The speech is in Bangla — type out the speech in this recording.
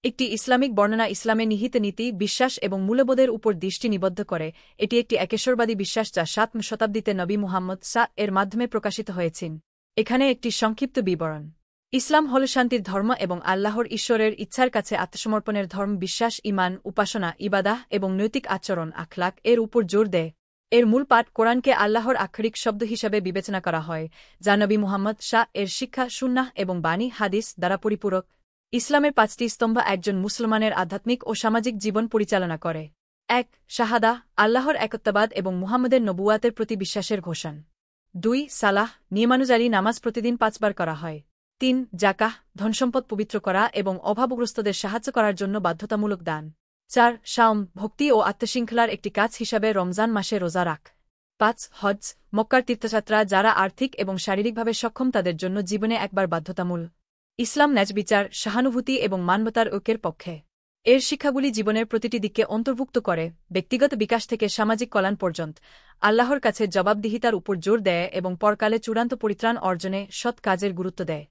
একটি ইসলামিক বর্ণনা ইসলামে নিহিত নীতি, বিশ্বাস এবং মূল্যবোধের উপর দৃষ্টি নিবদ্ধ করে। এটি একটি একেশ্বরবাদী বিশ্বাস যা ৭ম শতাব্দীতে নবী মুহাম্মদ এর মাধ্যমে প্রকাশিত হয়েছিল। এখানে একটি সংক্ষিপ্ত বিবরণ। ইসলাম হল শান্তির ধর্ম এবং আল্লাহর ঈশ্বরের ইচ্ছার কাছে আত্মসমর্পণের ধর্ম। বিশ্বাস, ঈমান, উপাসনা, ইবাদাহ এবং নৈতিক আচরণ আখলাক এর উপর জোর দেয়। এর মূল পাঠ কোরআনকে আল্লাহর আক্ষরিক শব্দ হিসাবে বিবেচনা করা হয়, যা নবী মুহাম্মদ এর শিক্ষা, সুন্নাহ এবং বাণী হাদিস দ্বারা পরিপূরক। ইসলামের ৫টি স্তম্ভ একজন মুসলমানের আধ্যাত্মিক ও সামাজিক জীবন পরিচালনা করে। ১. শাহাদা, আল্লাহর একত্ববাদ এবং মুহাম্মদের নবুয়াতের প্রতি বিশ্বাসের ঘোষণা। ২. সালাহ, নিয়মানুযায়ী নামাজ প্রতিদিন ৫ বার করা হয়। ৩. জাকাহ, ধনসম্পদ পবিত্র করা এবং অভাবগ্রস্তদের সাহায্য করার জন্য বাধ্যতামূলক দান। ৪. শাওম, ভক্তি ও আত্মশৃঙ্খলার একটি কাজ হিসাবে রমজান মাসে রোজা রাখ। ৫. হজ, মক্কার তীর্থযাত্রা যারা আর্থিক এবং শারীরিকভাবে সক্ষম তাদের জন্য জীবনে একবার বাধ্যতামূলক। ইসলাম ন্যায়বিচার, সহানুভূতি এবং মানবতার ঐক্যের পক্ষে। এর শিক্ষাগুলি জীবনের প্রতিটি দিককে অন্তর্ভুক্ত করে, ব্যক্তিগত বিকাশ থেকে সামাজিক কল্যাণ পর্যন্ত। আল্লাহর কাছে জবাবদিহিতার উপর জোর দেয় এবং পরকালে চূড়ান্ত পরিত্রাণ অর্জনে সৎ কাজের গুরুত্ব দেয়।